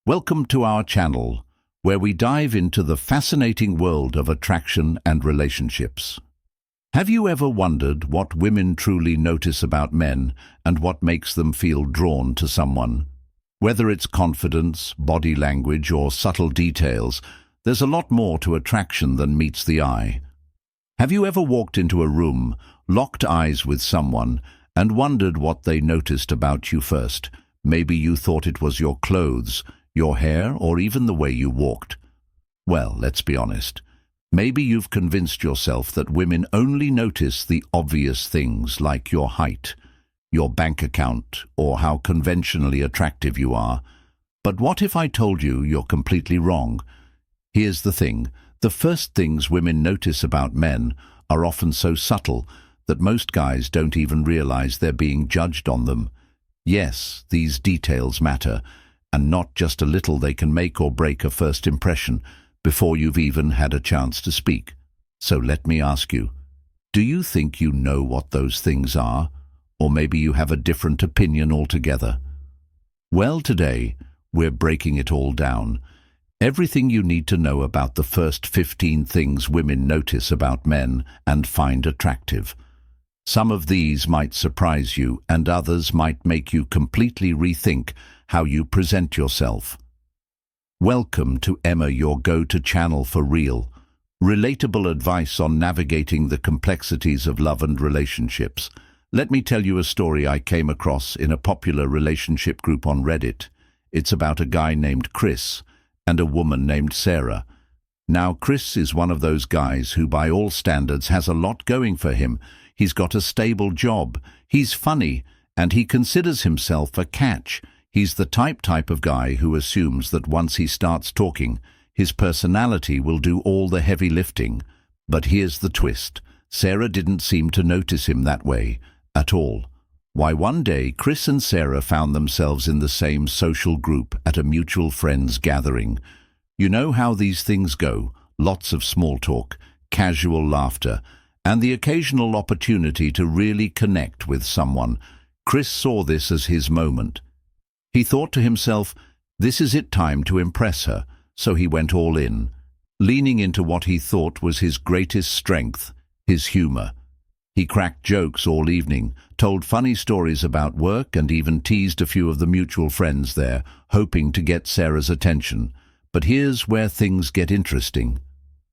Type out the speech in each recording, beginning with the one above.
Welcome to our channel, where we dive into the fascinating world of attraction and relationships. Have you ever wondered what women truly notice about men and what makes them feel drawn to someone? Whether it's confidence, body language, or subtle details, there's a lot more to attraction than meets the eye. Have you ever walked into a room, locked eyes with someone, and wondered what they noticed about you first? Maybe you thought it was your clothes, your hair, or even the way you walked. Well, let's be honest. Maybe you've convinced yourself that women only notice the obvious things like your height, your bank account, or how conventionally attractive you are. But what if I told you you're completely wrong? Here's the thing. The first things women notice about men are often so subtle that most guys don't even realize they're being judged on them. Yes, these details matter, and not just a little. They can make or break a first impression before you've even had a chance to speak. So let me ask you, do you think you know what those things are? Or maybe you have a different opinion altogether? Well, today, we're breaking it all down. Everything you need to know about the first 15 things women notice about men and find attractive. Some of these might surprise you, and others might make you completely rethink how you present yourself. Welcome to Emma, your go-to channel for real, relatable advice on navigating the complexities of love and relationships. Let me tell you a story I came across in a popular relationship group on Reddit. It's about a guy named Chris and a woman named Sarah. Now, Chris is one of those guys who by all standards has a lot going for him. He's got a stable job, he's funny, and he considers himself a catch. He's the type of guy who assumes that once he starts talking, his personality will do all the heavy lifting. But here's the twist. Sarah didn't seem to notice him that way at all. Why, one day Chris and Sarah found themselves in the same social group at a mutual friends gathering. You know how these things go. Lots of small talk, casual laughter, and the occasional opportunity to really connect with someone. Chris saw this as his moment. He thought to himself, this is it, time to impress her, so he went all in, leaning into what he thought was his greatest strength, his humor. He cracked jokes all evening, told funny stories about work, and even teased a few of the mutual friends there, hoping to get Sarah's attention. But here's where things get interesting.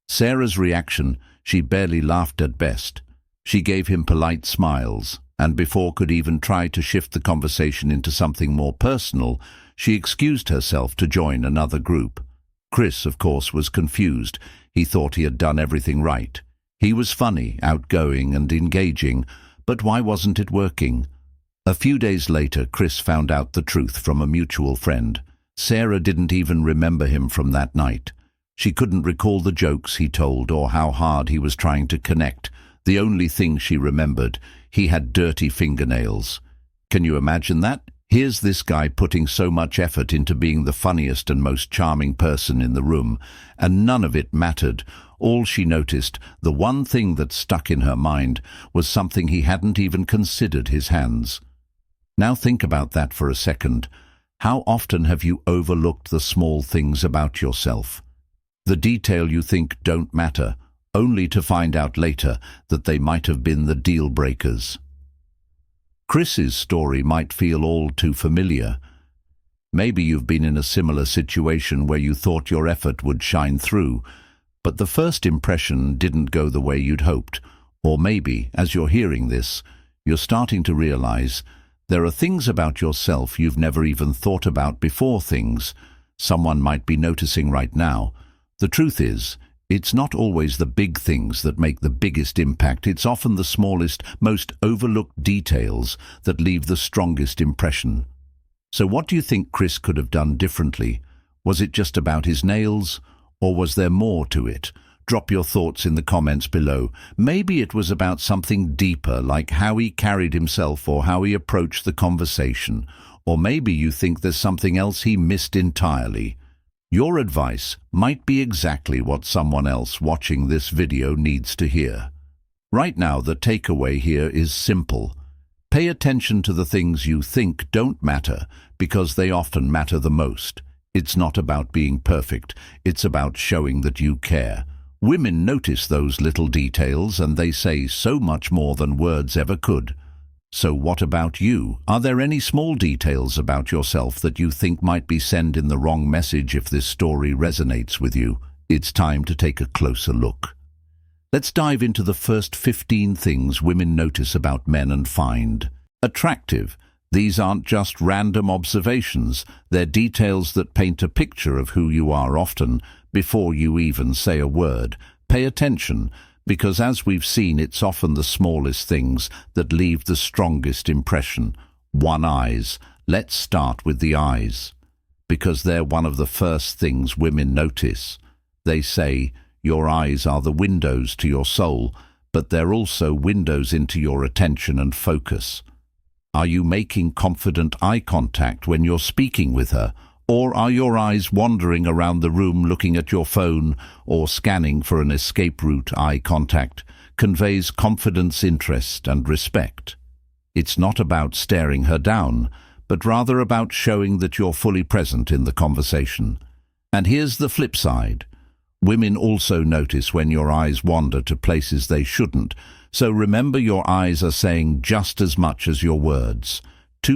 Sarah's reaction: she barely laughed at best. She gave him polite smiles, and before could even try to shift the conversation into something more personal, she excused herself to join another group. Chris, of course, was confused. He thought he had done everything right. He was funny, outgoing, and engaging, but why wasn't it working? A few days later, Chris found out the truth from a mutual friend. Sarah didn't even remember him from that night. She couldn't recall the jokes he told or how hard he was trying to connect. The only thing she remembered: he had dirty fingernails. Can you imagine that? Here's this guy putting so much effort into being the funniest and most charming person in the room, and none of it mattered. All she noticed, the one thing that stuck in her mind, was something he hadn't even considered: his hands. Now think about that for a second. How often have you overlooked the small things about yourself? The detail you think don't matter, only to find out later that they might have been the deal breakers. Chris's story might feel all too familiar. Maybe you've been in a similar situation where you thought your effort would shine through, but the first impression didn't go the way you'd hoped. Or maybe, as you're hearing this, you're starting to realize there are things about yourself you've never even thought about before, things someone might be noticing right now. The truth is, it's not always the big things that make the biggest impact. It's often the smallest, most overlooked details that leave the strongest impression. So what do you think Chris could have done differently? Was it just about his nails, or was there more to it? Drop your thoughts in the comments below. Maybe it was about something deeper, like how he carried himself or how he approached the conversation. Or maybe you think there's something else he missed entirely. Your advice might be exactly what someone else watching this video needs to hear. Right now, the takeaway here is simple. Pay attention to the things you think don't matter, because they often matter the most. It's not about being perfect, it's about showing that you care. Women notice those little details and they say so much more than words ever could. So what about you? Are there any small details about yourself that you think might be sending the wrong message if this story resonates with you? It's time to take a closer look. Let's dive into the first 15 things women notice about men and find attractive. These aren't just random observations, they're details that paint a picture of who you are often before you even say a word. Pay attention, because as we've seen, it's often the smallest things that leave the strongest impression. Eyes. Let's start with the eyes, because they're one of the first things women notice. They say, your eyes are the windows to your soul, but they're also windows into your attention and focus. Are you making confident eye contact when you're speaking with her? Or are your eyes wandering around the room looking at your phone or scanning for an escape route? Eye contact conveys confidence, interest, and respect. It's not about staring her down, but rather about showing that you're fully present in the conversation. And here's the flip side. Women also notice when your eyes wander to places they shouldn't, so remember your eyes are saying just as much as your words.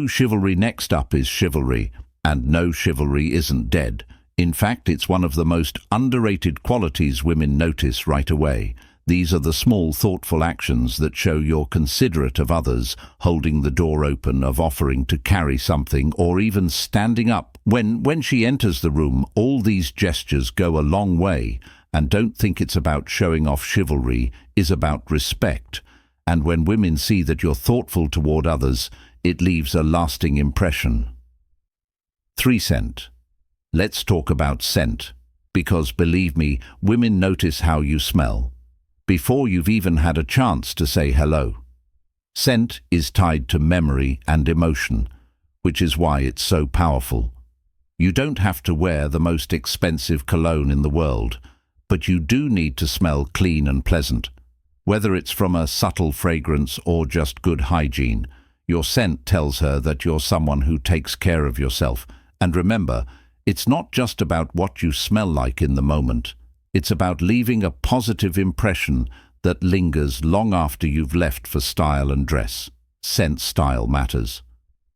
Chivalry. Next up is chivalry, and no, chivalry isn't dead. In fact, it's one of the most underrated qualities women notice right away. These are the small, thoughtful actions that show you're considerate of others, holding the door open, of offering to carry something, or even standing up. When she enters the room, all these gestures go a long way. And don't think it's about showing off. Chivalry is about respect. And when women see that you're thoughtful toward others, it leaves a lasting impression. 3. Scent. Let's talk about scent, because believe me, women notice how you smell before you've even had a chance to say hello. Scent is tied to memory and emotion, which is why it's so powerful. You don't have to wear the most expensive cologne in the world, but you do need to smell clean and pleasant. Whether it's from a subtle fragrance or just good hygiene, your scent tells her that you're someone who takes care of yourself. And remember, it's not just about what you smell like in the moment. It's about leaving a positive impression that lingers long after you've left for style and dress. Scent style matters.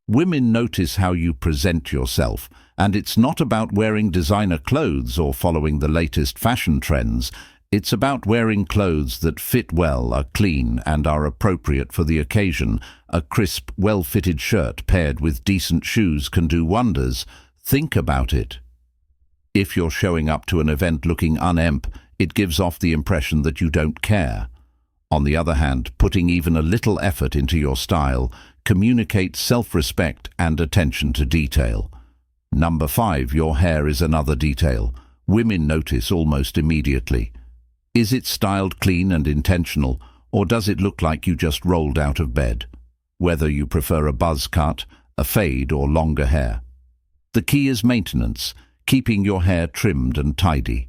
Women notice how you present yourself, and it's not about wearing designer clothes or following the latest fashion trends. It's about wearing clothes that fit well, are clean, and are appropriate for the occasion. A crisp, well-fitted shirt paired with decent shoes can do wonders. Think about it. If you're showing up to an event looking unemp, it gives off the impression that you don't care. On the other hand, putting even a little effort into your style communicates self-respect and attention to detail. 5. Your hair is another detail. Women notice almost immediately. Is it styled clean and intentional, or does it look like you just rolled out of bed? Whether you prefer a buzz cut, a fade, or longer hair. The key is maintenance. Keeping your hair trimmed and tidy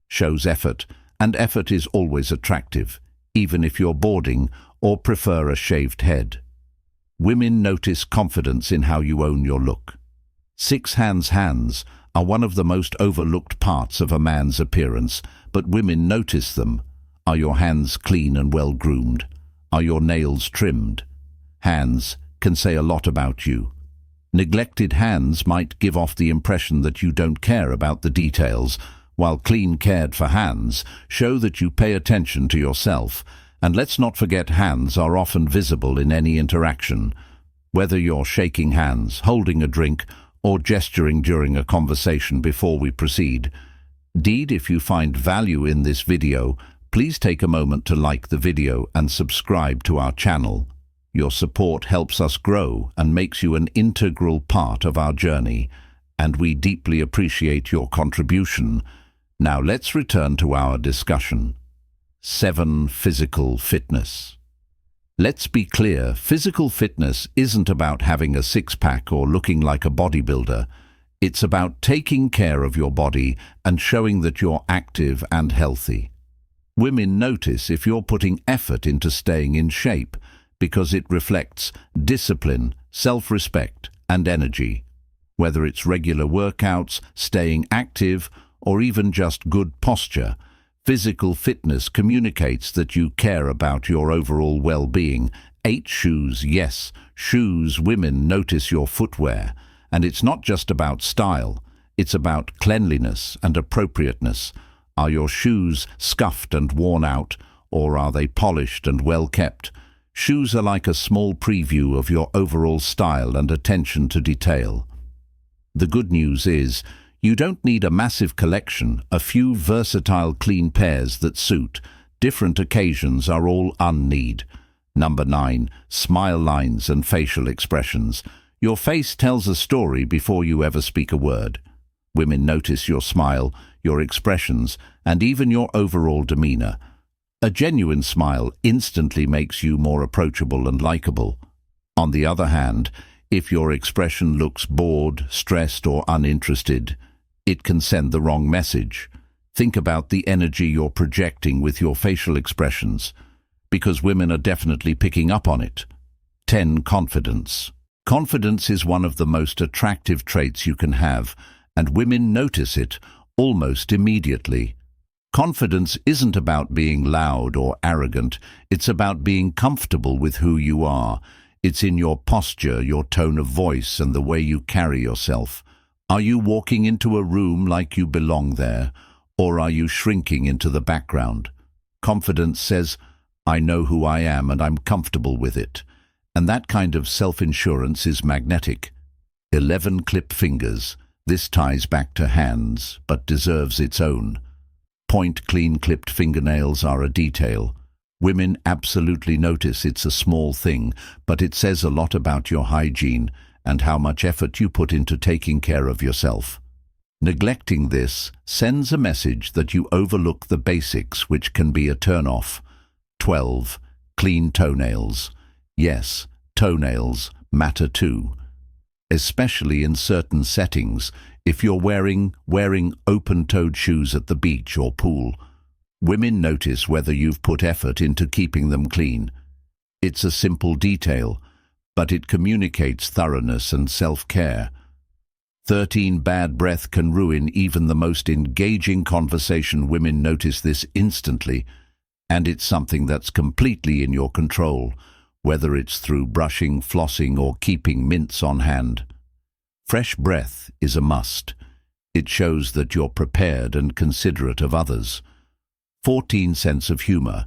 shows effort, and effort is always attractive, even if you're balding or prefer a shaved head. Women notice confidence in how you own your look. 6. Hands are one of the most overlooked parts of a man's appearance, but women notice them. Are your hands clean and well groomed? Are your nails trimmed? Hands can say a lot about you. Neglected hands might give off the impression that you don't care about the details, while clean, cared for hands show that you pay attention to yourself. And let's not forget, hands are often visible in any interaction. Whether you're shaking hands, holding a drink, or gesturing during a conversation before we proceed. If you find value in this video, please take a moment to like the video and subscribe to our channel. Your support helps us grow and makes you an integral part of our journey, and we deeply appreciate your contribution. Now let's return to our discussion. 7. Physical fitness. Let's be clear, physical fitness isn't about having a six-pack or looking like a bodybuilder. It's about taking care of your body and showing that you're active and healthy. Women notice if you're putting effort into staying in shape, because it reflects discipline, self-respect, and energy. whether it's regular workouts, staying active, or even just good posture. Physical fitness communicates that you care about your overall well-being. 8. Shoes. Yes, shoes. Women notice your footwear. And it's not just about style. It's about cleanliness and appropriateness. Are your shoes scuffed and worn out, or are they polished and well kept? Shoes are like a small preview of your overall style and attention to detail. The good news is, you don't need a massive collection. A few versatile clean pairs that suit different occasions are all need. Number 9. Smile lines and facial expressions. Your face tells a story before you ever speak a word. Women notice your smile, your expressions, and even your overall demeanor. A genuine smile instantly makes you more approachable and likable. On the other hand, if your expression looks bored, stressed, or uninterested, it can send the wrong message. Think about the energy you're projecting with your facial expressions, because women are definitely picking up on it. 10. Confidence. Confidence is one of the most attractive traits you can have, and women notice it almost immediately. Confidence isn't about being loud or arrogant. It's about being comfortable with who you are. It's in your posture, your tone of voice, and the way you carry yourself. Are you walking into a room like you belong there, or are you shrinking into the background? Confidence says, I know who I am and I'm comfortable with it. And that kind of self-assurance is magnetic. 11. Clip fingers. This ties back to hands, but deserves its own. Point clean clipped fingernails are a detail. Women absolutely notice it's a small thing, but it says a lot about your hygiene and how much effort you put into taking care of yourself. Neglecting this sends a message that you overlook the basics, which can be a turn-off. 12. Clean toenails. Yes, toenails matter too. Especially in certain settings, if you're wearing open-toed shoes at the beach or pool. Women notice whether you've put effort into keeping them clean. It's a simple detail, but it communicates thoroughness and self-care. 13. Bad breath can ruin even the most engaging conversation. Women notice this instantly, and it's something that's completely in your control, whether it's through brushing, flossing, or keeping mints on hand. Fresh breath is a must. It shows that you're prepared and considerate of others. 14. Sense of humor.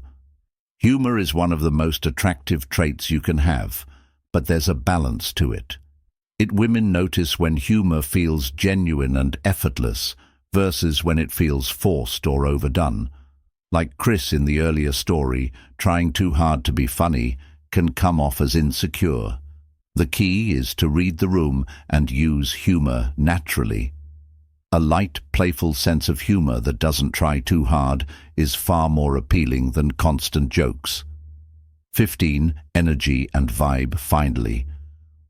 Humor is one of the most attractive traits you can have, but there's a balance to it. Women notice when humor feels genuine and effortless versus when it feels forced or overdone. Like Chris in the earlier story, trying too hard to be funny can come off as insecure. The key is to read the room and use humor naturally. A light, playful sense of humor that doesn't try too hard is far more appealing than constant jokes. 15. Energy and vibe. Finally,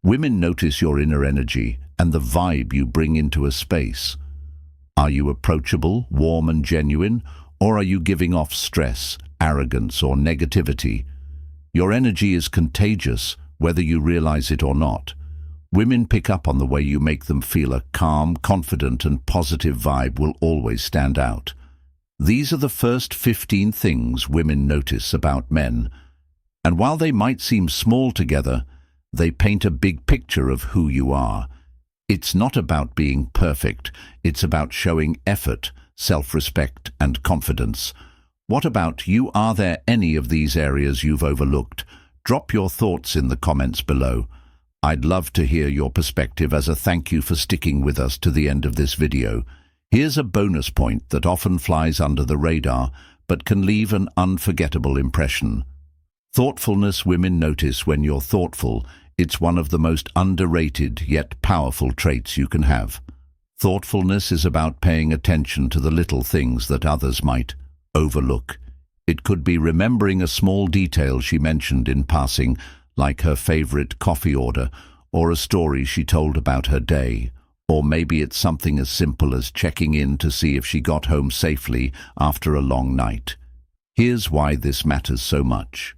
women notice your inner energy and the vibe you bring into a space. Are you approachable, warm and genuine, or are you giving off stress, arrogance, or negativity? Your energy is contagious, whether you realize it or not. Women pick up on the way you make them feel. A calm, confident, and positive vibe will always stand out. These are the first 15 things women notice about men. And while they might seem small together, they paint a big picture of who you are. It's not about being perfect. It's about showing effort, self-respect, and confidence. What about you? Are there any of these areas you've overlooked? Drop your thoughts in the comments below. I'd love to hear your perspective as a thank you for sticking with us to the end of this video. Here's a bonus point that often flies under the radar, but can leave an unforgettable impression. Thoughtfulness. Women notice when you're thoughtful. It's one of the most underrated yet powerful traits you can have. Thoughtfulness is about paying attention to the little things that others might overlook. It could be remembering a small detail she mentioned in passing, like her favorite coffee order, or a story she told about her day. Or maybe it's something as simple as checking in to see if she got home safely after a long night. Here's why this matters so much.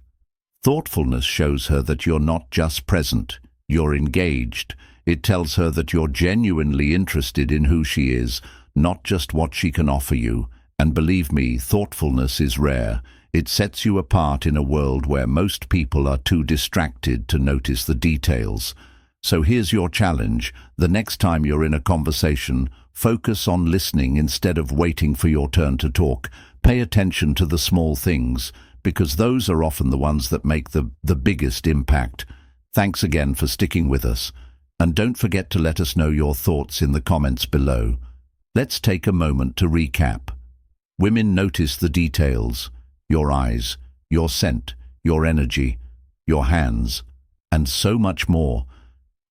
Thoughtfulness shows her that you're not just present, you're engaged. It tells her that you're genuinely interested in who she is, not just what she can offer you. And believe me, thoughtfulness is rare. It sets you apart in a world where most people are too distracted to notice the details. So here's your challenge. The next time you're in a conversation, focus on listening instead of waiting for your turn to talk. Pay attention to the small things, because those are often the ones that make the biggest impact. Thanks again for sticking with us. And don't forget to let us know your thoughts in the comments below. Let's take a moment to recap. Women notice the details: your eyes, your scent, your energy, your hands, and so much more.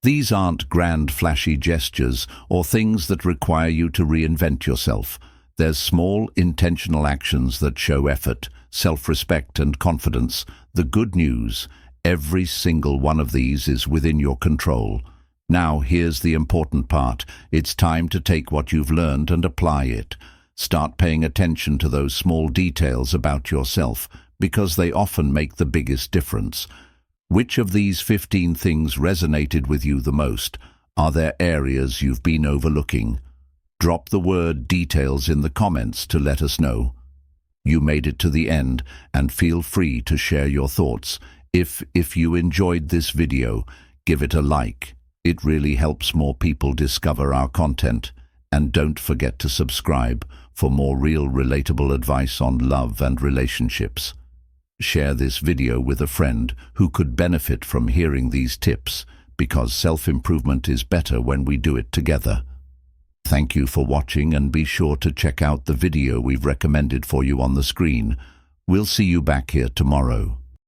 These aren't grand, flashy gestures or things that require you to reinvent yourself. There's small, intentional actions that show effort, self-respect, and confidence. The good news: every single one of these is within your control. Now, here's the important part. It's time to take what you've learned and apply it. Start paying attention to those small details about yourself, because they often make the biggest difference. Which of these 15 things resonated with you the most? Are there areas you've been overlooking? Drop the word details in the comments to let us know. You made it to the end, and feel free to share your thoughts. If you enjoyed this video, give it a like. It really helps more people discover our content. And don't forget to subscribe for more real, relatable advice on love and relationships. Share this video with a friend who could benefit from hearing these tips, because self-improvement is better when we do it together. Thank you for watching, and be sure to check out the video we've recommended for you on the screen. We'll see you back here tomorrow.